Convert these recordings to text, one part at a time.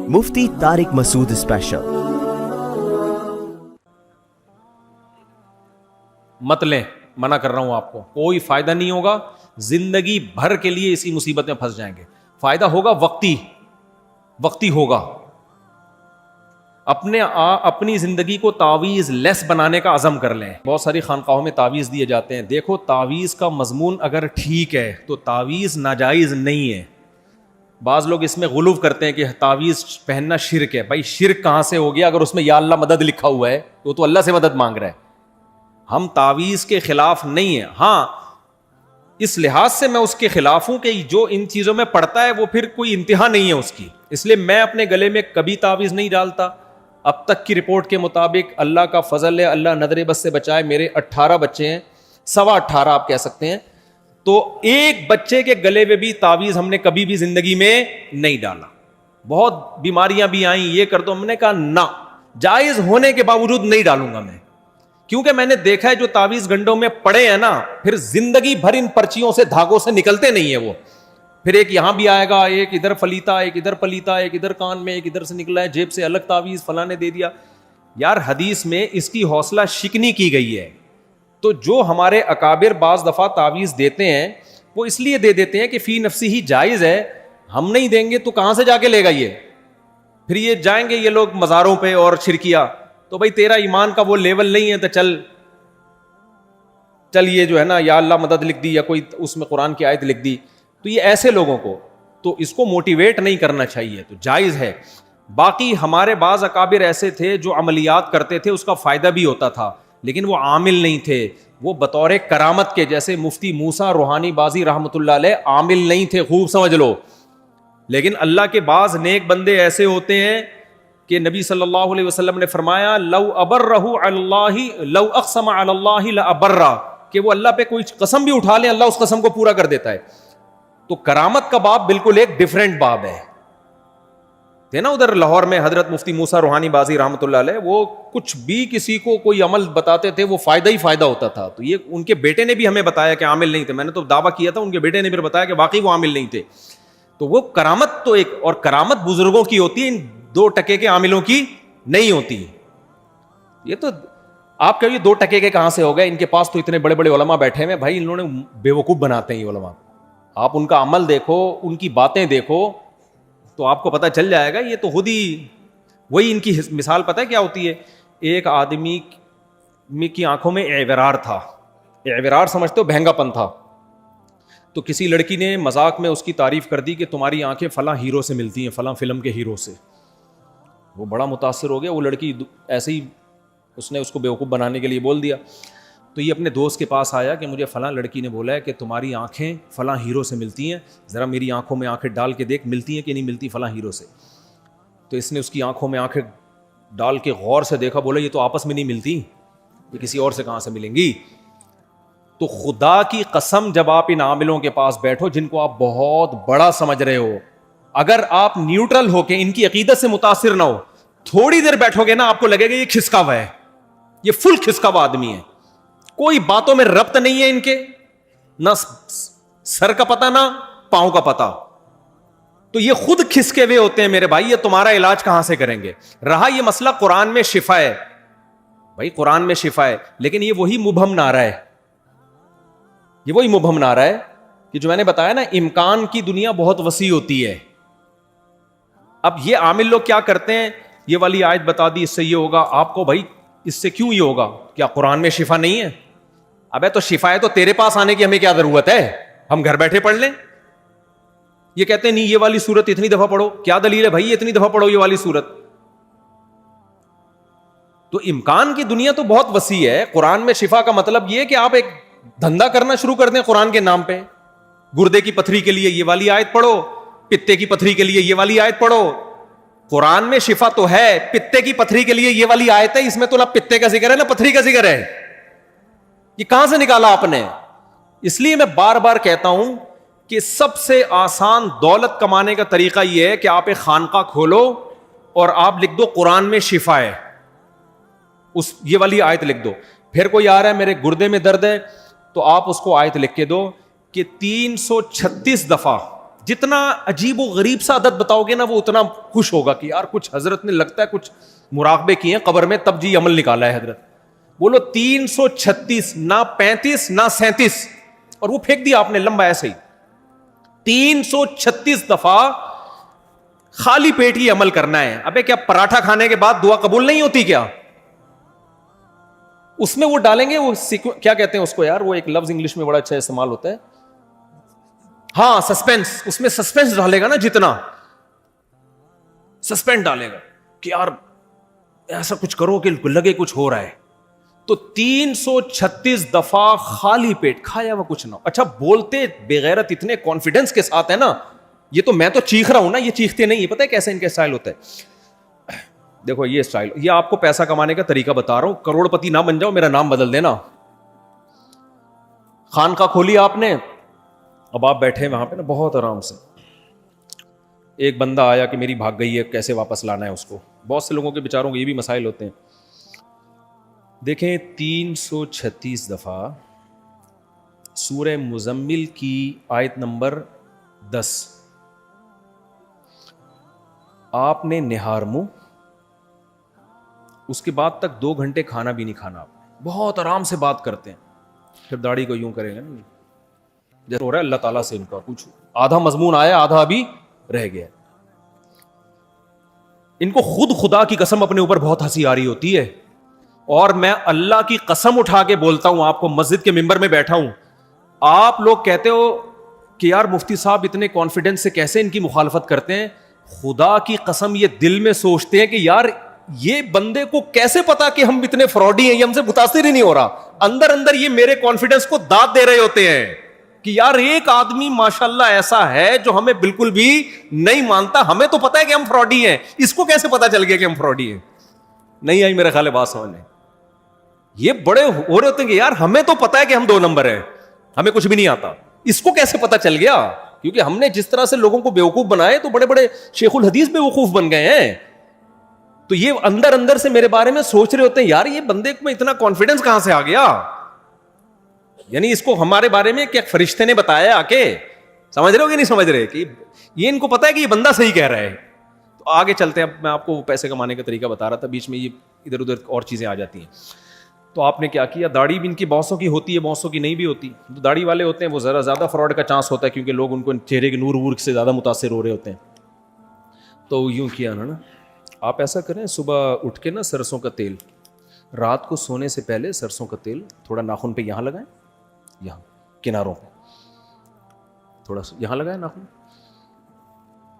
مفتی طارق مسعود special. مت لیں، منع کر رہا ہوں آپ کو، کوئی فائدہ نہیں ہوگا، زندگی بھر کے لیے اسی مصیبت میں پھنس جائیں گے۔ فائدہ ہوگا وقتی ہوگا۔ اپنی زندگی کو تعویذ لیس بنانے کا عزم کر لیں۔ بہت ساری خانقاہوں میں تعویذ دیے جاتے ہیں، دیکھو تعویذ کا مضمون اگر ٹھیک ہے تو تعویذ ناجائز نہیں ہے۔ بعض لوگ اس میں غلو کرتے ہیں کہ تعویذ پہننا شرک ہے۔ بھائی شرک کہاں سے ہو گیا؟ اگر اس میں یا اللہ مدد لکھا ہوا ہے تو اللہ سے مدد مانگ رہا ہے۔ ہم تعویذ کے خلاف نہیں ہیں، ہاں اس لحاظ سے میں اس کے خلاف ہوں کہ جو ان چیزوں میں پڑتا ہے وہ پھر کوئی انتہا نہیں ہے اس کی، اس لیے میں اپنے گلے میں کبھی تعویذ نہیں ڈالتا۔ اب تک کی رپورٹ کے مطابق اللہ کا فضل ہے، اللہ نظر بد سے بچائے، میرے 18 بچے ہیں، 18.25 آپ کہہ سکتے ہیں، تو ایک بچے کے گلے میں بھی تعویذ ہم نے کبھی بھی زندگی میں نہیں ڈالا۔ بہت بیماریاں بھی آئیں، یہ کر دو، ہم نے کہا نہ، جائز ہونے کے باوجود نہیں ڈالوں گا میں، کیونکہ میں نے دیکھا ہے جو تعویذ گنڈوں میں پڑے ہیں نا، پھر زندگی بھر ان پرچیوں سے دھاگوں سے نکلتے نہیں ہیں وہ، پھر ایک یہاں بھی آئے گا، ایک ادھر پلیتا، ایک ادھر پلیتا، ایک ادھر کان میں، ایک ادھر سے نکلا ہے، جیب سے الگ تعویذ فلاں نے دے دیا۔ یار حدیث میں اس کی حوصلہ شکنی کی گئی ہے۔ تو جو ہمارے اکابر بعض دفعہ تعویذ دیتے ہیں وہ اس لیے دے دیتے ہیں کہ فی نفسی ہی جائز ہے، ہم نہیں دیں گے تو کہاں سے جا کے لے گا یہ؟ پھر یہ جائیں گے یہ لوگ مزاروں پہ اور شرکیہ، تو بھائی تیرا ایمان کا وہ لیول نہیں ہے تو چل یہ جو ہے نا یا اللہ مدد لکھ دی یا کوئی اس میں قرآن کی آیت لکھ دی، تو یہ ایسے لوگوں کو تو اس کو موٹیویٹ نہیں کرنا چاہیے، تو جائز ہے۔ باقی ہمارے بعض اکابر ایسے تھے جو عملیات کرتے تھے، اس کا فائدہ بھی ہوتا تھا، لیکن وہ عامل نہیں تھے، وہ بطور کرامت کے، جیسے مفتی موسیٰ روحانی بازی رحمۃ اللہ علیہ عامل نہیں تھے، خوب سمجھ لو۔ لیکن اللہ کے بعض نیک بندے ایسے ہوتے ہیں کہ نبی صلی اللہ علیہ وسلم نے فرمایا لو ابرہ اللہ لو اقسم علی اللہ لابرہ، کہ وہ اللہ پہ کوئی قسم بھی اٹھا لیں اللہ اس قسم کو پورا کر دیتا ہے۔ تو کرامت کا باب بالکل ایک ڈیفرنٹ باب ہے تھے نا ادھر لاہور میں حضرت مفتی موسیٰ روحانی بازی رحمۃ اللہ علیہ، وہ کچھ بھی کسی کو کوئی عمل بتاتے تھے وہ فائدہ ہی فائدہ ہوتا تھا۔ تو یہ ان کے بیٹے نے بھی ہمیں بتایا کہ عامل نہیں تھے، میں نے تو دعویٰ کیا تھا، ان کے بیٹے نے پھر بتایا کہ واقعی وہ عامل نہیں تھے۔ تو وہ کرامت تو ایک، اور کرامت بزرگوں کی ہوتی ہے، ان 2 ٹکے کے عاملوں کی نہیں ہوتی۔ یہ تو آپ کہیے 2 ٹکے کے کہاں سے ہو گئے، ان کے پاس تو اتنے بڑے بڑے علماء بیٹھے ہیں، بھائی انہوں نے بیوقوف بناتے ہیں یہ علماء۔ آپ ان کا عمل دیکھو، ان کی باتیں دیکھو تو آپ کو پتہ چل جائے گا، یہ تو خود ہی وہی ان کی مثال پتہ ہے کیا ہوتی ہے؟ ایک آدمی کی آنکھوں میں اعورار تھا، اعورار سمجھتے ہو بہنگا پن تھا، تو کسی لڑکی نے مذاق میں اس کی تعریف کر دی کہ تمہاری آنکھیں فلاں ہیرو سے ملتی ہیں، فلاں فلم کے ہیرو سے۔ وہ بڑا متاثر ہو گیا، وہ لڑکی ایسے ہی اس نے اس کو بیوقوف بنانے کے لیے بول دیا۔ تو یہ اپنے دوست کے پاس آیا کہ مجھے فلاں لڑکی نے بولا ہے کہ تمہاری آنکھیں فلاں ہیرو سے ملتی ہیں، ذرا میری آنکھوں میں آنکھیں ڈال کے دیکھ ملتی ہیں کہ نہیں ملتی فلاں ہیرو سے۔ تو اس نے اس کی آنکھوں میں آنکھیں ڈال کے غور سے دیکھا، بولا یہ تو آپس میں نہیں ملتی، یہ کسی اور سے کہاں سے ملیں گی؟ تو خدا کی قسم جب آپ ان عاملوں کے پاس بیٹھو جن کو آپ بہت بڑا سمجھ رہے ہو، اگر آپ نیوٹرل ہو کے ان کی عقیدت سے متاثر نہ ہو، تھوڑی دیر بیٹھو گے نا آپ کو لگے گا یہ کھسکا ہوا ہے، یہ فل کھسکا ہوا آدمی ہے، کوئی باتوں میں ربط نہیں ہے ان کے، نہ سر کا پتہ نہ پاؤں کا پتہ، تو یہ خود کھسکے ہوئے ہوتے ہیں میرے بھائی، یہ تمہارا علاج کہاں سے کریں گے؟ رہا یہ مسئلہ قرآن میں شفا ہے، بھائی قرآن میں شفا ہے، لیکن یہ وہی مبہم نعرہ ہے، یہ وہی مبہم نعرہ ہے کہ جو میں نے بتایا نا، امکان کی دنیا بہت وسیع ہوتی ہے۔ اب یہ عامل لوگ کیا کرتے ہیں، یہ والی آیت بتا دی اس سے یہ ہوگا، آپ کو بھائی اس سے کیوں یہ ہوگا؟ کیا قرآن میں شفا نہیں ہے؟ ابے تو شفا ہے تو تیرے پاس آنے کی ہمیں کیا ضرورت ہے، ہم گھر بیٹھے پڑھ لیں۔ یہ کہتے ہیں نہیں یہ والی سورت اتنی دفعہ پڑھو، کیا دلیل ہے بھائی اتنی دفعہ پڑھو یہ والی سورت؟ تو امکان کی دنیا تو بہت وسیع ہے۔ قرآن میں شفا کا مطلب یہ کہ آپ ایک دھندا کرنا شروع کر دیں قرآن کے نام پہ، گردے کی پتھری کے لیے یہ والی آیت پڑھو، پتے کی پتھری کے لیے یہ والی آیت پڑھو۔ قرآن میں شفا تو ہے، پتے کی پتھری کے لیے یہ والی آیت ہے، اس میں تو نہ پتے کا ذکر ہے نہ پتھری کا ذکر ہے، یہ کہاں سے نکالا آپ نے؟ اس لیے میں بار بار کہتا ہوں کہ سب سے آسان دولت کمانے کا طریقہ یہ ہے کہ آپ ایک خانقاہ کھولو اور آپ لکھ دو قرآن میں شفا ہے، یہ والی آیت لکھ دو۔ پھر کوئی آ رہا ہے میرے گردے میں درد ہے، تو آپ اس کو آیت لکھ کے دو کہ 336 دفعہ جتنا عجیب و غریب سا عدد بتاؤ گے نا وہ اتنا خوش ہوگا کہ یار کچھ حضرت نے لگتا ہے کچھ مراقبے کیے ہیں قبر میں تب جی عمل نکالا ہے حضرت. بولو 336 نہ 35 نہ 37 اور وہ پھینک دیا آپ نے لمبا ایسے ہی. 336 دفعہ خالی پیٹ ہی عمل کرنا ہے. ابے کیا پراٹھا کھانے کے بعد دعا قبول نہیں ہوتی کیا؟ اس میں وہ ڈالیں گے وہ کیا کہتے ہیں اس کو یار, وہ ایک لفظ انگلش میں بڑا اچھا استعمال ہوتا ہے, ہاں سسپینس. اس میں سسپینس ڈالے گا نا, جتنا سسپینس ڈالے گا کہ یار ایسا کچھ کرو کہ لگے کچھ ہو رہا ہے. تو 336 دفعہ خالی پیٹ, کھایا ہوا کچھ نہ ہو. اچھا بولتے بغیرت اتنے کانفیڈنس کے ساتھ ہے نا, یہ تو میں تو چیخ رہا ہوں نا, یہ چیختے نہیں. یہ پتہ ہے کیسے ان کا اسٹائل ہوتا ہے؟ دیکھو یہ اسٹائل, یہ آپ کو پیسہ کمانے کا طریقہ بتا رہا ہوں. کروڑ پتی نہ بن جاؤ, میرا نام بدل دینا. خانقاہ کھولی آپ نے, اب آپ بیٹھے وہاں پہ نا بہت آرام سے. ایک بندہ آیا کہ میری بھاگ گئی ہے, کیسے واپس لانا ہے اس کو. بہت سے لوگوں کے بیچاروں کو یہ بھی مسائل ہوتے ہیں. دیکھیں 336 دفعہ سورہ مزمل کی آیت نمبر 10 آپ نے نہار منہ, اس کے بعد تک 2 گھنٹے کھانا بھی نہیں کھانا. آپ بہت آرام سے بات کرتے ہیں, پھر داڑھی کو یوں کریں گے نا جیسے ہو رہا ہے اللہ تعالیٰ سے ان کا کچھ آدھا مضمون آیا آدھا ابھی رہ گیا. ان کو خود خدا کی قسم اپنے اوپر بہت ہنسی آ رہی ہوتی ہے, اور میں اللہ کی قسم اٹھا کے بولتا ہوں آپ کو, مسجد کے ممبر میں بیٹھا ہوں. آپ لوگ کہتے ہو کہ یار مفتی صاحب اتنے کانفیڈنس سے کیسے ان کی مخالفت کرتے ہیں. خدا کی قسم یہ دل میں سوچتے ہیں کہ یار یہ بندے کو کیسے پتا کہ ہم اتنے فراڈی ہیں, یہ ہم سے متاثر ہی نہیں ہو رہا. اندر اندر یہ میرے کانفیڈنس کو داد دے رہے ہوتے ہیں کہ یار ایک آدمی ماشاءاللہ ایسا ہے جو ہمیں بالکل بھی نہیں مانتا. ہمیں تو پتا ہے کہ ہم فراڈی ہیں, اس کو کیسے پتا چل گیا کہ ہم فراڈی ہیں؟ نہیں آئی میرے خیال ہے بات سمجھنے. یہ بڑے ہو رہے ہوتے ہیں کہ یار ہمیں تو پتا ہے کہ ہم 2 نمبر ہیں, ہمیں کچھ بھی نہیں آتا. اس کو کیسے پتا چل گیا؟ کیونکہ ہم نے جس طرح سے لوگوں کو بیوقوف بنائے تو بڑے بڑے شیخ الحدیث بیوقوف بن گئے ہیں. تو یہ اندر اندر سے میرے بارے میں سوچ رہے ہوتے ہیں یار یہ بندے میں اتنا کانفیڈنس کہاں سے آ گیا. یعنی اس کو ہمارے بارے میں کیا فرشتے نے بتایا آ کے؟ سمجھ رہے ہو کہ نہیں سمجھ رہے کہ یہ ان کو پتا ہے کہ یہ بندہ صحیح کہہ رہا ہے. تو آگے چلتے ہیں. اب میں آپ کو پیسے کمانے کا طریقہ بتا رہا تھا, بیچ میں یہ ادھر ادھر اور چیزیں آ جاتی ہیں. تو آپ نے کیا کیا, داڑھی بھی ان کی بہتوں کی ہوتی ہے, بہتوں کی نہیں بھی ہوتی. تو داڑھی والے ہوتے ہیں وہ ذرا زیادہ فراڈ کا چانس ہوتا ہے, کیونکہ لوگ ان کو چہرے کے نور وور سے زیادہ متاثر ہو رہے ہوتے ہیں. تو یوں کیا نا, آپ ایسا کریں صبح اٹھ کے نا سرسوں کا تیل, رات کو سونے سے پہلے سرسوں کا تیل تھوڑا ناخن پہ یہاں لگائیں, یہاں کناروں پہ تھوڑا سا یہاں لگائیں ناخن,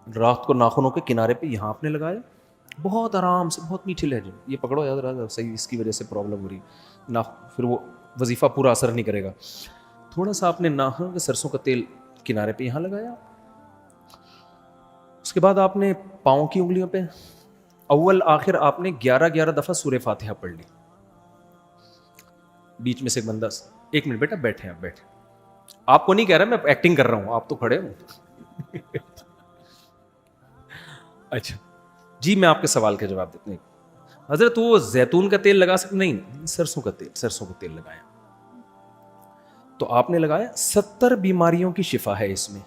رات کو ناخنوں کے کنارے پہ یہاں آپ نے لگایا, بہت آرام سے, بہت میٹھے لہجے. یہ پکڑو یاد رہا صحیح, اس کی وجہ سے پرابلم ہو رہی ہے, پھر وہ وظیفہ پورا اثر نہیں کرے گا. تھوڑا سا آپ نے ناخن کے سرسوں کا تیل کنارے پہ یہاں لگایا. اس کے بعد آپ نے پاؤں کی انگلیوں پہ اول آخر آپ نے 11 دفعہ سورہ فاتحہ پڑھ لی. بیچ میں سے ایک بندہ, 1 منٹ بیٹا بیٹھے, آپ بیٹھے, آپ کو نہیں کہہ رہا میں ایکٹنگ کر رہا ہوں, آپ تو کھڑے ہو. اچھا جی, میں آپ کے سوال کا جواب دیتا ہوں. حضرت وہ زیتون کا تیل لگا سکتے؟ نہیں, سرسوں کا تیل لگایا. تو آپ نے لگایا, 70 بیماریوں کی شفا ہے اس میں.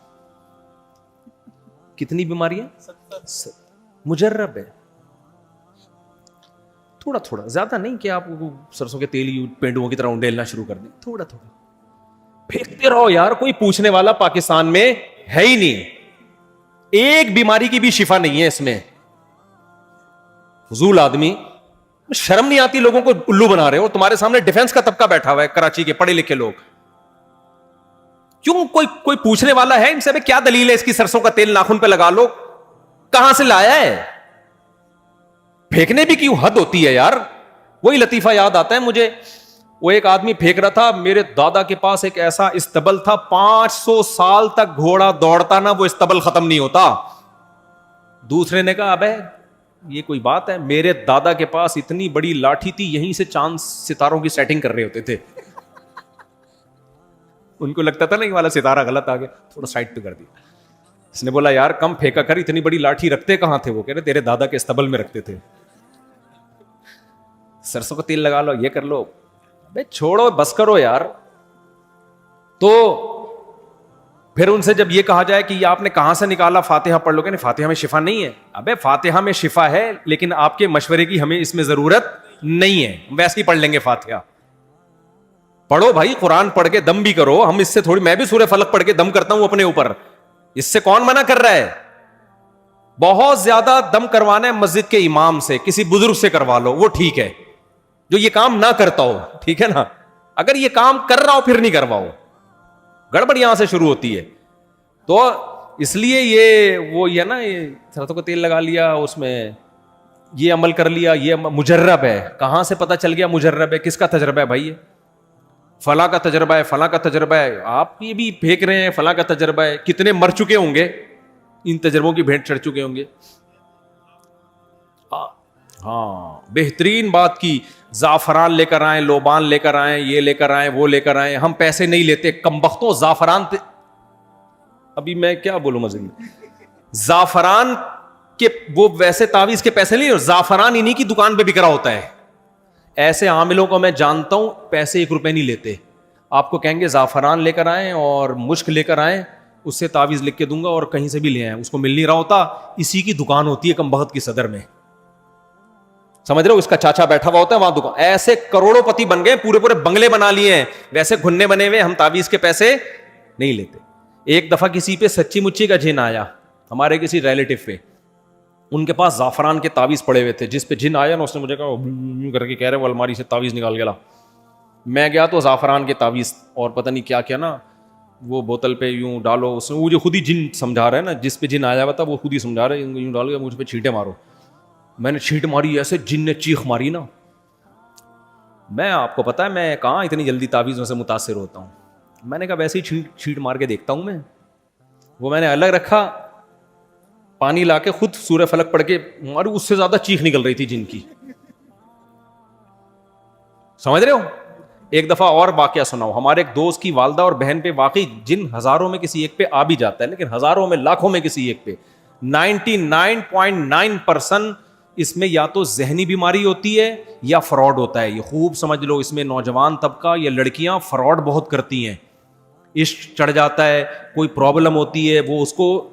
کتنی بیماریاں؟ 70. مجرب ہے. تھوڑا تھوڑا, زیادہ نہیں کہ آپ سرسوں کے تیل پینڈوؤں کی طرح انڈیلنا شروع کر دیں, تھوڑا تھوڑا پھینکتے رہو یار. کوئی پوچھنے والا پاکستان میں ہے ہی نہیں, ایک بیماری کی بھی شفا نہیں ہے اس میں. فضول آدمی, شرم نہیں آتی لوگوں کو الو بنا رہے ہو. تمہارے سامنے ڈیفنس کا طبقہ بیٹھا ہوا ہے, کراچی کے پڑھے لکھے لوگ. کیوں کوئی پوچھنے والا ہے ان سے کیا دلیل ہے اس کی سرسوں کا تیل ناخن پہ لگا لو؟ کہاں سے لایا ہے؟ پھینکنے بھی کیوں حد ہوتی ہے یار. وہی لطیفہ یاد آتا ہے مجھے, وہ ایک آدمی پھینک رہا تھا, میرے دادا کے پاس ایک ایسا استبل تھا, 500 سال تک گھوڑا دوڑتا نا وہ استبل ختم نہیں ہوتا. دوسرے نے کہا ابے یہ کوئی بات ہے, میرے دادا کے پاس اتنی بڑی لاٹھی تھی, یہیں سے چاند ستاروں کی سیٹنگ کر رہے ہوتے تھے. ان کو لگتا تھا نا یہ والا ستارہ غلط آ گیا, تھوڑا سائڈ پہ کر دیا. اس نے بولا یار کم پھینکا کر, اتنی بڑی لاٹھی رکھتے کہاں تھے؟ وہ کہہ رہے تیرے دادا کے استبل میں رکھتے تھے. سرسوں کا تیل لگا لو, یہ کر لو. بھائی چھوڑو, بس کرو یار. تو پھر ان سے جب یہ کہا جائے کہ یہ آپ نے کہاں سے نکالا فاتحہ پڑھ لو گے، نہیں فاتحہ میں شفا نہیں ہے. ابے فاتحہ میں شفا ہے لیکن آپ کے مشورے کی ہمیں اس میں ضرورت نہیں ہے، ویسے ہی پڑھ لیں گے فاتحہ. پڑھو بھائی، قرآن پڑھ کے دم بھی کرو. ہم اس سے تھوڑی، میں بھی سورہ فلق پڑھ کے دم کرتا ہوں اپنے اوپر، اس سے کون منع کر رہا ہے؟ بہت زیادہ دم کروانا ہے مسجد کے امام سے، کسی بزرگ سے کروا لو، وہ ٹھیک ہے جو یہ کام نہ کرتا ہو، ٹھیک ہے نا. اگر یہ کام کر رہا ہو پھر نہیں کرواؤ، گڑبڑ یہاں سے شروع ہوتی ہے. تو اس لیے یہ نا، یہ سرسوں کا تیل لگا لیا، اس میں یہ عمل کر لیا، یہ مجرب ہے. کہاں سے پتا چل گیا مجرب ہے؟ کس کا تجربہ ہے بھائی؟ یہ فلاں کا تجربہ ہے، فلاں کا تجربہ ہے. آپ یہ بھی پھینک رہے ہیں فلاں کا تجربہ ہے. کتنے مر چکے ہوں گے، ان تجربوں کی بھیٹ چڑھ چکے ہوں گے. ہاں، بہترین بات کی، زعفران لے کر آئیں، لوبان لے کر آئیں، یہ لے کر آئیں، وہ لے کر آئیں. ہم پیسے نہیں لیتے کمبختوں. زعفران ابھی میں کیا بولوں مزید میں، زعفران کے وہ ویسے تعویذ کے پیسے نہیں، زعفران انہی کی دکان پہ بک رہا ہوتا ہے. ایسے عاملوں کو میں جانتا ہوں، پیسے 1 روپے نہیں لیتے. آپ کو کہیں گے زعفران لے کر آئیں اور مشک لے کر آئیں، اس سے تعویذ لکھ کے دوں گا، اور کہیں سے بھی لے آئیں. اس کو مل نہیں رہا ہوتا، اسی کی دکان ہوتی ہے کمبخت کی صدر میں. سمجھ رہے ہو؟ اس کا چاچا بیٹھا ہوا ہوتا ہے وہاں دکان. ایسے کروڑوں پتی بن گئے، پورے پورے بنگلے بنا لیے ہیں، ویسے گھننے بنے ہوئے. ہم تعویذ کے پیسے نہیں لیتے. ایک دفعہ کسی پہ سچی مچی کا جن آیا، ہمارے کسی ریلیٹو پہ، ان کے پاس زعفران کے تعویذ پڑے ہوئے تھے. جس پہ جن آیا نا، اس نے مجھے کہا کر کے کہہ رہے وہ الماری سے تعویذ نکال کے لا. میں گیا تو زعفران کے تعویذ اور پتہ نہیں کیا کیا نا، وہ بوتل پہ یوں ڈالو. اس نے وہ جو خود ہی جن سمجھا رہا ہے نا، جس پہ جن آیا ہوا تھا وہ خود ہی سمجھا رہا ہے، یوں ڈال کے مجھ پہ چھینٹے مارو. میں نے چھینٹ ماری، ایسے جن نے چیخ ماری نا. میں، آپ کو پتا ہے میں کہاں اتنی جلدی تعویذوں سے متاثر ہوتا ہوں. میں نے کہا ویسے ہی چھینٹ مار کے دیکھتا ہوں. وہ میں نے الگ رکھا، پانی لا کے خود سورہ فلق پڑھ کے مارو، اس سے زیادہ چیخ نکل رہی تھی جن کی. سمجھ رہے ہو؟ ایک دفعہ اور واقعہ سناؤ. ہمارے ایک دوست کی والدہ اور بہن پہ واقعی جن ہزاروں میں کسی ایک پہ آ بھی جاتا ہے، لیکن ہزاروں میں لاکھوں میں کسی ایک پہ 99.9% اس میں یا تو ذہنی بیماری ہوتی ہے یا فراڈ ہوتا ہے. یہ خوب سمجھ لو، اس میں نوجوان طبقہ یا لڑکیاں فراڈ بہت کرتی ہیں. عشق چڑھ جاتا ہے، کوئی پرابلم ہوتی ہے، وہ اس کو،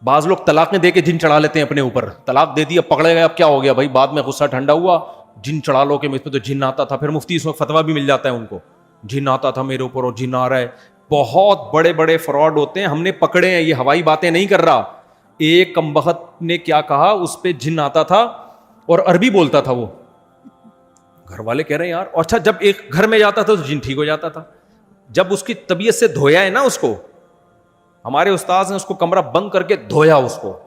بعض لوگ طلاقیں دے کے جن چڑھا لیتے ہیں اپنے اوپر. طلاق دے دی، اب پکڑے گئے، اب کیا ہو گیا بھائی؟ بعد میں غصہ ٹھنڈا ہوا، جن چڑھا لو کہ مجھ پہ تو جن آتا تھا. پھر مفتی اس وقت فتویٰ بھی مل جاتا ہے ان کو، جن آتا تھا میرے اوپر اور جن آ رہا ہے. بہت بڑے بڑے فراڈ ہوتے ہیں، ہم نے پکڑے ہیں. یہ ہوائی باتیں نہیں کر رہا. ایک کمبخت نے کیا کہا، اس پہ جن آتا تھا اور عربی بولتا تھا. وہ گھر والے کہہ رہے ہیں یار، اچھا جب ایک گھر میں جاتا تھا تو جن ٹھیک ہو جاتا تھا. جب اس کی طبیعت سے دھویا ہے نا اس کو، ہمارے استاذ نے اس کو کمرہ بند کر کے دھویا، اس کو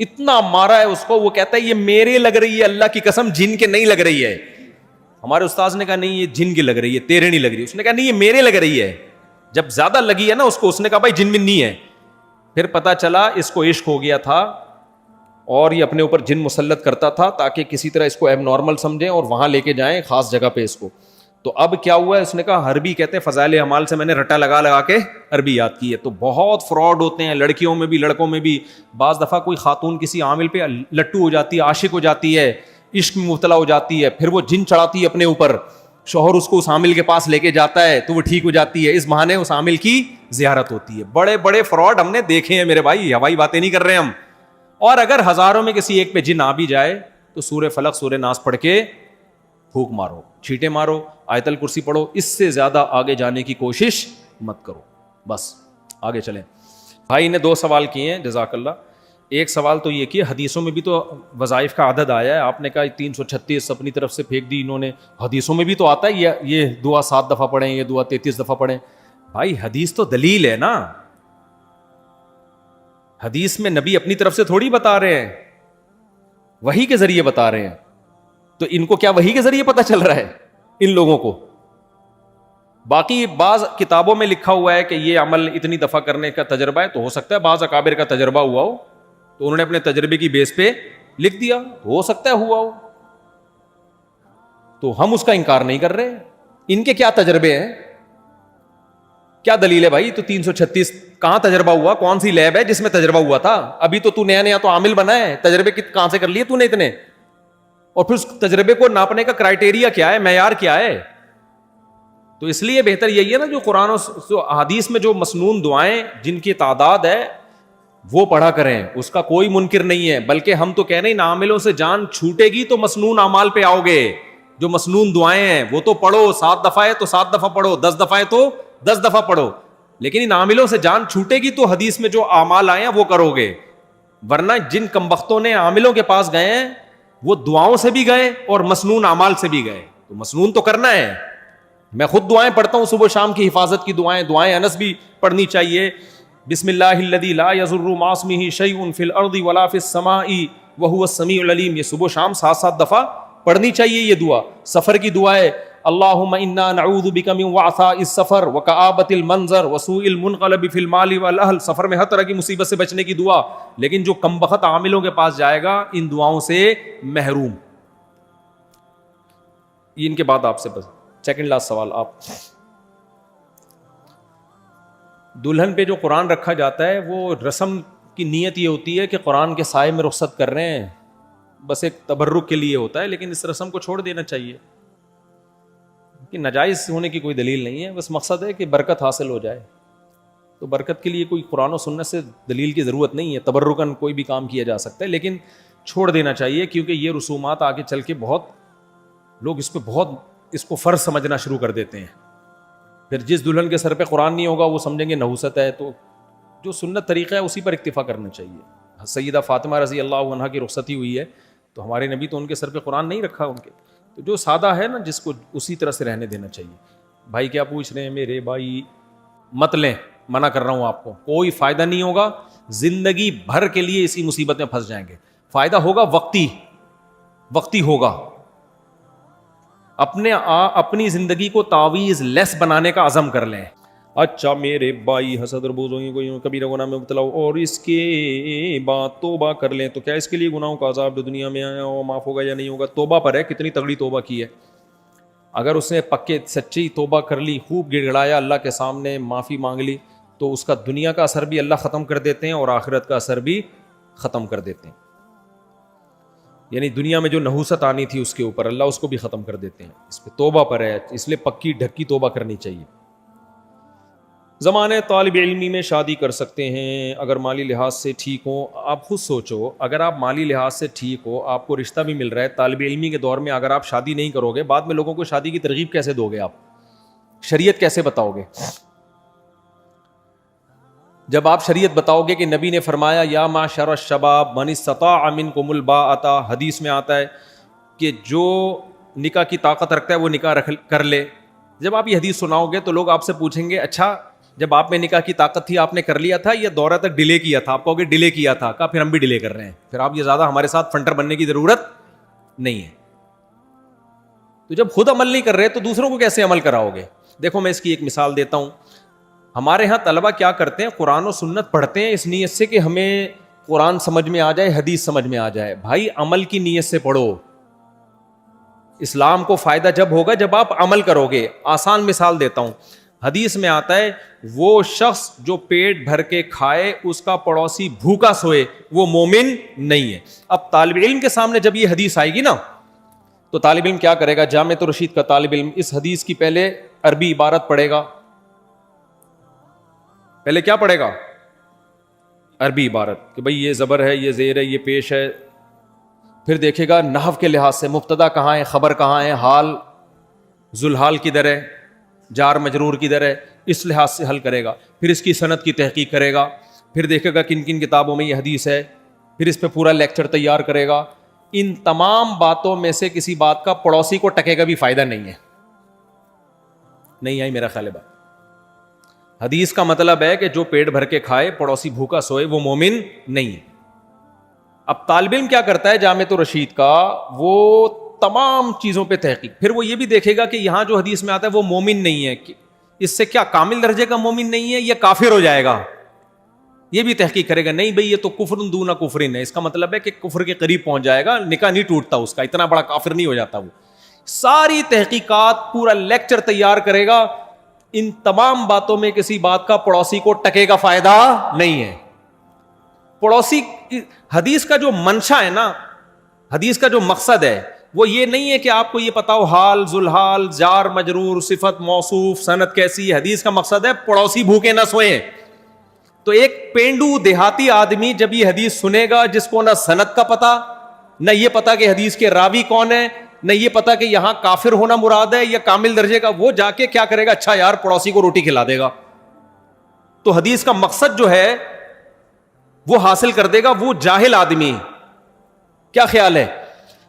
اتنا مارا ہے اس کو. وہ کہتا ہے یہ میرے لگ رہی ہے، اللہ کی قسم جن کے نہیں لگ رہی ہے. ہمارے استاذ نے کہا نہیں یہ جن کی لگ رہی ہے، تیرے نہیں لگ رہی. اس نے کہا نہیں یہ میرے لگ رہی ہے. جب زیادہ لگی ہے نا اس کو، اس نے کہا بھائی جن میں نہیں ہے. پھر پتا چلا اس کو عشق ہو گیا تھا اور یہ اپنے اوپر جن مسلط کرتا تھا تاکہ کسی طرح اس کو ایب نارمل سمجھیں اور وہاں لے کے جائیں خاص جگہ پہ اس کو. تو اب کیا ہوا ہے؟ اس نے کہا عربی کہتے ہیں فضائل اعمال سے میں نے رٹا لگا لگا کے عربی یاد کی ہے. تو بہت فراڈ ہوتے ہیں، لڑکیوں میں بھی لڑکوں میں بھی. بعض دفعہ کوئی خاتون کسی عامل پہ لٹو ہو جاتی ہے، عاشق ہو جاتی ہے، عشق میں مبتلا ہو جاتی ہے، پھر وہ جن چڑھاتی ہے اپنے اوپر. شوہر اس کو اس عامل کے پاس لے کے جاتا ہے تو وہ ٹھیک ہو جاتی ہے، اس بہانے اس عامل کی زیارت ہوتی ہے. بڑے بڑے فراڈ ہم نے دیکھے ہیں میرے بھائی، ہوائی باتیں نہیں کر رہے ہم. اور اگر ہزاروں میں کسی ایک پہ جن آ بھی جائے تو سورہ فلق سورہ ناس پڑھ کے پھونک مارو، چھینٹے مارو، آیت الکرسی پڑھو. اس سے زیادہ آگے جانے کی کوشش مت کرو. بس آگے چلیں. بھائی نے 2 سوال کیے ہیں، جزاک اللہ. ایک سوال تو یہ کہ حدیثوں میں بھی تو وظائف کا عدد آیا ہے. آپ نے کہا 336 اپنی طرف سے پھینک دی انہوں نے. حدیثوں میں بھی تو آتا ہے یہ دعا 7 دفعہ پڑھیں، یہ دعا 33 دفعہ پڑھیں. بھائی حدیث تو دلیل ہے نا. حدیث میں نبی اپنی طرف سے تھوڑی بتا رہے ہیں، وحی کے ذریعے بتا رہے ہیں. تو ان کو کیا وحی کے ذریعے پتا چل رہا ہے ان لوگوں کو؟ باقی بعض کتابوں میں لکھا ہوا ہے کہ یہ عمل اتنی دفعہ کرنے کا تجربہ ہے. تو ہو سکتا ہے بعض اکابر کا تجربہ ہوا ہو تو انہوں نے اپنے تجربے کی بیس پہ لکھ دیا. ہو سکتا ہے ہوا ہو، تو ہم اس کا انکار نہیں کر رہے. ان کے کیا تجربے ہیں، کیا دلیل ہے بھائی؟ تو 336 کہاں تجربہ ہوا؟ کون سی لیب ہے جس میں تجربہ ہوا تھا؟ ابھی تو نیا نیا تو عامل بنا ہے. تجربے کہاں سے کر لیے تو نے اتنے؟ اور پھر اس تجربے کو ناپنے کا کرائٹیریا کیا ہے، معیار کیا ہے؟ تو اس لیے بہتر یہی ہے نا جو قرآن و حدیث میں جو مسنون دعائیں جن کی تعداد ہے وہ پڑھا کریں, اس کا کوئی منکر نہیں ہے, بلکہ ہم تو کہہ رہے ہیں ان عاملوں سے جان چھوٹے گی تو مسنون اعمال پہ آؤ گے. جو مسنون دعائیں ہیں وہ تو پڑھو, 7 دفعہ ہے تو 7 دفعہ پڑھو, 10 دفعہ ہے تو 10 دفعہ پڑھو, لیکن ان عاملوں سے جان چھوٹے گی تو حدیث میں جو اعمال آئے ہیں وہ کرو گے. ورنہ جن کمبختوں نے عاملوں کے پاس گئے ہیں وہ دعاؤں سے بھی گئے اور مسنون اعمال سے بھی گئے. تو مسنون تو کرنا ہے. میں خود دعائیں پڑھتا ہوں صبح شام کی حفاظت کی دعائیں انس بھی پڑھنی چاہیے. بسم اللہ الذی لا یضر مع اسمہ شیء فی الارض ولا فی السماء وہو السمیع العلیم. یہ صبح شام 7 دفعہ پڑھنی چاہیے. یہ دعا سفر کی دعا ہے. اللہم انا نعوذ بک من وعثاء السفر وکآبۃ المنظر وسوء المنقلب فی المال والاہل. سفر میں ہر طرح کی مصیبت سے بچنے کی دعا. لیکن جو کمبخت عاملوں کے پاس جائے گا ان دعاؤں سے محروم. ان کے بعد آپ سے بس سیکنڈ لاسٹ سوال. آپ دلہن پہ جو قرآن رکھا جاتا ہے وہ رسم کی نیت یہ ہوتی ہے کہ قرآن کے سائے میں رخصت کر رہے ہیں, بس ایک تبرک کے لیے ہوتا ہے, لیکن اس رسم کو چھوڑ دینا چاہیے کہ ناجائز ہونے کی کوئی دلیل نہیں ہے. بس مقصد ہے کہ برکت حاصل ہو جائے. تو برکت کے لیے کوئی قرآن و سنت سے دلیل کی ضرورت نہیں ہے. تبرکاً کوئی بھی کام کیا جا سکتا ہے, لیکن چھوڑ دینا چاہیے کیونکہ یہ رسومات آگے چل کے بہت لوگ اس کو فرض سمجھنا شروع کر دیتے ہیں. پھر جس دلہن کے سر پہ قرآن نہیں ہوگا وہ سمجھیں گے نحوست ہے. تو جو سنت طریقہ ہے اسی پر اکتفا کرنا چاہیے. سیدہ فاطمہ رضی اللہ عنہا کی رخصتی ہوئی ہے تو ہمارے نبی تو ان کے سر پہ قرآن نہیں رکھا ان کے. تو جو سادہ ہے نا جس کو اسی طرح سے رہنے دینا چاہیے. بھائی کیا پوچھ رہے ہیں میرے بھائی؟ مت لیں, منع کر رہا ہوں آپ کو, کوئی فائدہ نہیں ہوگا. زندگی بھر کے لیے اسی مصیبت میں پھنس جائیں گے. فائدہ ہوگا وقتی ہوگا. اپنی زندگی کو تعویذ لیس بنانے کا عزم کر لیں. اچھا میرے بھائی حسد اور بغض کو کبیرہ گناہ میں مبتلا ہو اور اس کے بعد توبہ کر لیں تو کیا اس کے لیے گناہوں کا عذاب جو دنیا میں آیا وہ معاف ہوگا یا نہیں ہوگا؟ توبہ پر ہے کتنی تگڑی توبہ کی ہے. اگر اس نے پکے سچی توبہ کر لی, خوب گڑ گڑایا اللہ کے سامنے, معافی مانگ لی, تو اس کا دنیا کا اثر بھی اللہ ختم کر دیتے ہیں اور آخرت کا اثر بھی ختم کر دیتے ہیں. یعنی دنیا میں جو نحوست آنی تھی اس کے اوپر اللہ اس کو بھی ختم کر دیتے ہیں. اس پہ توبہ پر ہے, اس لیے پکی ڈھکی توبہ کرنی چاہیے. زمانے طالب علمی میں شادی کر سکتے ہیں اگر مالی لحاظ سے ٹھیک ہو. آپ خود سوچو, اگر آپ مالی لحاظ سے ٹھیک ہو, آپ کو رشتہ بھی مل رہا ہے, طالب علمی کے دور میں اگر آپ شادی نہیں کرو گے, بعد میں لوگوں کو شادی کی ترغیب کیسے دو گے؟ آپ شریعت کیسے بتاؤ گے؟ جب آپ شریعت بتاؤ گے کہ نبی نے فرمایا یا معشر الشباب من استطاع منکم الباءۃ, حدیث میں آتا ہے کہ جو نکاح کی طاقت رکھتا ہے وہ نکاح کر لے. جب آپ یہ حدیث سناؤ گے تو لوگ آپ سے پوچھیں گے اچھا جب آپ میں نکاح کی طاقت تھی آپ نے کر لیا تھا یا دورہ تک ڈیلے کیا تھا؟ آپ کہو گے ڈیلے کیا تھا. کہا پھر ہم بھی ڈیلے کر رہے ہیں, پھر آپ یہ زیادہ ہمارے ساتھ فنٹر بننے کی ضرورت نہیں ہے. تو جب خود عمل نہیں کر رہے تو دوسروں کو کیسے عمل کراؤ گے؟ دیکھو میں اس کی ایک مثال دیتا ہوں. ہمارے ہاں طلبہ کیا کرتے ہیں, قرآن و سنت پڑھتے ہیں اس نیت سے کہ ہمیں قرآن سمجھ میں آ جائے, حدیث سمجھ میں آ جائے. بھائی عمل کی نیت سے پڑھو. اسلام کو فائدہ جب ہوگا جب آپ عمل کرو گے. آسان مثال دیتا ہوں, حدیث میں آتا ہے وہ شخص جو پیٹ بھر کے کھائے اس کا پڑوسی بھوکا سوئے وہ مومن نہیں ہے. اب طالب علم کے سامنے جب یہ حدیث آئے گی نا تو طالب علم کیا کرے گا؟ جامعۃ الرشید کا طالب علم اس حدیث کی پہلے عربی عبارت پڑھے گا. پہلے کیا پڑھے گا؟ عربی عبارت, کہ بھئی یہ زبر ہے, یہ زیر ہے, یہ پیش ہے. پھر دیکھے گا نحو کے لحاظ سے مبتدا کہاں ہے, خبر کہاں ہے, حال ذوالحال کدھر ہے, جار مجرور کدھر ہے, اس لحاظ سے حل کرے گا. پھر اس کی سند کی تحقیق کرے گا, پھر دیکھے گا کن کن کتابوں میں یہ حدیث ہے, پھر اس پہ پورا لیکچر تیار کرے گا. ان تمام باتوں میں سے کسی بات کا پڑوسی کو ٹکے گا بھی فائدہ نہیں ہے. نہیں آئی میرا خیال ہے بات؟ حدیث کا مطلب ہے کہ جو پیٹ بھر کے کھائے پڑوسی بھوکا سوئے وہ مومن نہیں ہے. اب طالب علم کیا کرتا ہے جامعۃ الرشید کا, وہ تمام چیزوں پہ تحقیق, پھر وہ یہ بھی دیکھے گا کہ یہاں جو حدیث میں آتا ہے وہ مومن نہیں ہے, اس سے کیا کامل درجے کا مومن نہیں ہے یا کافر ہو جائے گا؟ یہ بھی تحقیق کرے گا. نہیں بھئی یہ تو کفر دون کفر ہے, اس کا مطلب ہے کہ کفر کے قریب پہنچ جائے گا, نکاح نہیں ٹوٹتا اس کا, اتنا بڑا کافر نہیں ہو جاتا وہ. ساری تحقیقات پورا لیکچر تیار کرے گا. ان تمام باتوں میں کسی بات کا پڑوسی کو ٹکے کا فائدہ نہیں ہے. پڑوسی حدیث کا جو منشا ہے نا, حدیث کا جو مقصد ہے وہ یہ نہیں ہے کہ آپ کو یہ پتا ہو حال ذوالحال جار مجرور صفت موصوف سند کیسی. حدیث کا مقصد ہے پڑوسی بھوکے نہ سوئیں. تو ایک پینڈو دیہاتی آدمی جب یہ حدیث سنے گا جس کو نہ سند کا پتا, نہ یہ پتا کہ حدیث کے راوی کون ہے, نہ یہ پتا کہ یہاں کافر ہونا مراد ہے یا کامل درجے کا, وہ جا کے کیا کرے گا, اچھا یار پڑوسی کو روٹی کھلا دے گا. تو حدیث کا مقصد جو ہے وہ حاصل کر دے گا وہ جاہل آدمی. کیا خیال ہے؟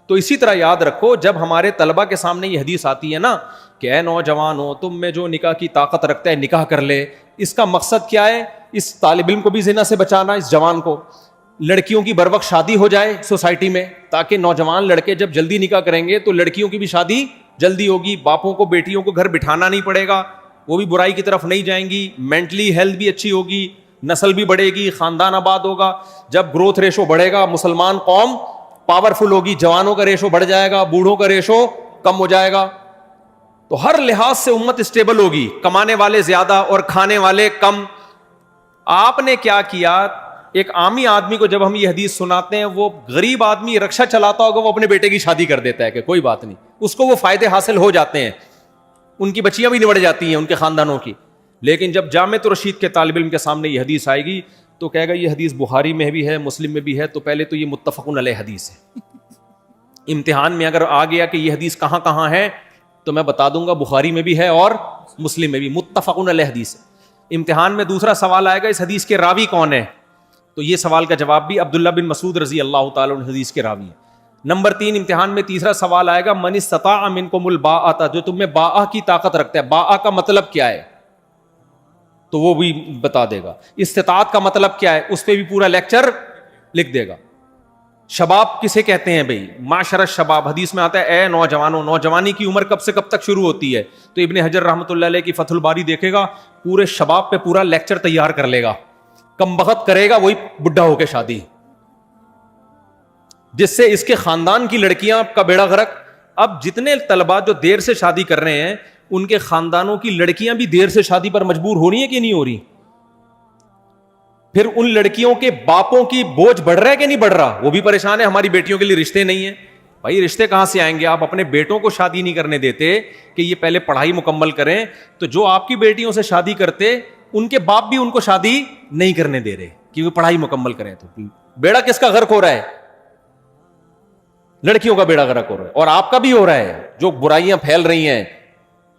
تو اسی طرح یاد رکھو جب ہمارے طلبہ کے سامنے یہ حدیث آتی ہے نا کہ اے نوجوان ہو, تم میں جو نکاح کی طاقت رکھتا ہے نکاح کر لے, اس کا مقصد کیا ہے؟ اس طالب علم کو بھی زنا سے بچانا, اس جوان کو. لڑکیوں کی بر وقت شادی ہو جائے سوسائٹی میں, تاکہ نوجوان لڑکے جب جلدی نکاح کریں گے تو لڑکیوں کی بھی شادی جلدی ہوگی, باپوں کو بیٹیوں کو گھر بٹھانا نہیں پڑے گا, وہ بھی برائی کی طرف نہیں جائیں گی, مینٹلی ہیلتھ بھی اچھی ہوگی, نسل بھی بڑھے گی, خاندان آباد ہوگا. جب گروتھ ریشو بڑھے گا مسلمان قوم پاورفل ہوگی, جوانوں کا ریشو بڑھ جائے گا, بوڑھوں کا ریشو کم ہو جائے گا. تو ہر لحاظ سے امت اسٹیبل ہوگی, کمانے والے زیادہ اور کھانے والے کم. آپ نے کیا کیا, ایک عامی آدمی کو جب ہم یہ حدیث سناتے ہیں, وہ غریب آدمی رکشہ چلاتا ہوگا, وہ اپنے بیٹے کی شادی کر دیتا ہے کہ کوئی بات نہیں, اس کو وہ فائدے حاصل ہو جاتے ہیں, ان کی بچیاں بھی نبڑ جاتی ہیں ان کے خاندانوں کی. لیکن جب جامعۃ الرشید کے طالب علم کے سامنے یہ حدیث آئے گی تو کہے گا یہ حدیث بخاری میں بھی ہے, مسلم میں بھی ہے, تو پہلے تو یہ متفق علیہ حدیث ہے. امتحان میں اگر آ گیا کہ یہ حدیث کہاں کہاں ہے تو میں بتا دوں گا بخاری میں بھی ہے اور مسلم میں بھی, متفق علیہ حدیث ہے. امتحان میں دوسرا سوال آئے گا اس حدیث کے راوی کون ہے, تو یہ سوال کا جواب بھی عبداللہ بن مسعود رضی اللہ تعالیٰ عنہ حدیث کے راوی ہیں. نمبر 3 امتحان میں تیسرا سوال آئے گا من استطاع منکم الباءۃ, جو تم میں باء کی طاقت رکھتا ہے, باء کا مطلب کیا ہے تو وہ بھی بتا دے گا. استطاعت کا مطلب کیا ہے اس پہ بھی پورا لیکچر لکھ دے گا. شباب کسے کہتے ہیں بھائی, معاشر الشباب, حدیث میں آتا ہے اے نوجوانوں, نوجوانی کی عمر کب سے کب تک شروع ہوتی ہے, تو ابن حجر رحمۃ اللہ علیہ کی فتح الباری دیکھے گا, پورے شباب پہ پورا لیکچر تیار کر لے گا. کم بخت کرے گا وہی بڈھا ہو کے شادی, جس سے اس کے خاندان کی لڑکیاں کا بیڑا غرق. اب جتنے طلباء جو دیر سے شادی کر رہے ہیں ان کے خاندانوں کی لڑکیاں بھی دیر سے شادی پر مجبور ہو رہی ہیں کہ نہیں ہو رہی. پھر ان لڑکیوں کے باپوں کی بوجھ بڑھ رہا ہے کہ نہیں بڑھ رہا, وہ بھی پریشان ہے ہماری بیٹیوں کے لیے رشتے نہیں ہیں. بھائی رشتے کہاں سے آئیں گے, آپ اپنے بیٹوں کو شادی نہیں کرنے دیتے کہ یہ پہلے پڑھائی مکمل کریں, تو جو آپ کی بیٹیوں سے شادی کرتے ان کے باپ بھی ان کو شادی نہیں کرنے دے رہے کہ وہ پڑھائی مکمل کریں. تو بیڑا کس کا غرق ہو رہا ہے, لڑکیوں کا بیڑا غرق ہو رہا ہے, اور آپ کا بھی ہو رہا ہے جو برائیاں پھیل رہی ہیں.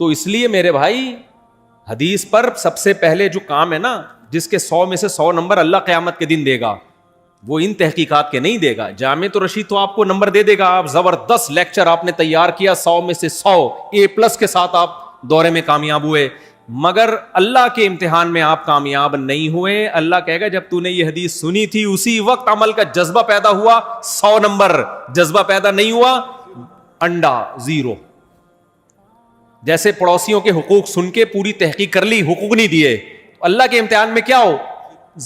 تو اس لیے میرے بھائی حدیث پر سب سے پہلے جو کام ہے نا, جس کے 100 میں سے 100 نمبر اللہ قیامت کے دن دے گا, وہ ان تحقیقات کے نہیں دے گا. جامعۃ الرشید تو آپ کو نمبر دے دے گا, آپ زبردست لیکچر آپ نے تیار کیا, 100 میں سے 100 A+ کے ساتھ آپ دورے میں کامیاب ہوئے, مگر اللہ کے امتحان میں آپ کامیاب نہیں ہوئے. اللہ کہے گا جب تو نے یہ حدیث سنی تھی اسی وقت عمل کا جذبہ پیدا ہوا 100 نمبر, جذبہ پیدا نہیں ہوا انڈا 0. جیسے پڑوسیوں کے حقوق سن کے پوری تحقیق کر لی, حقوق نہیں دیے, اللہ کے امتحان میں کیا ہو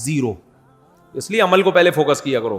0. اس لیے عمل کو پہلے فوکس کیا کرو.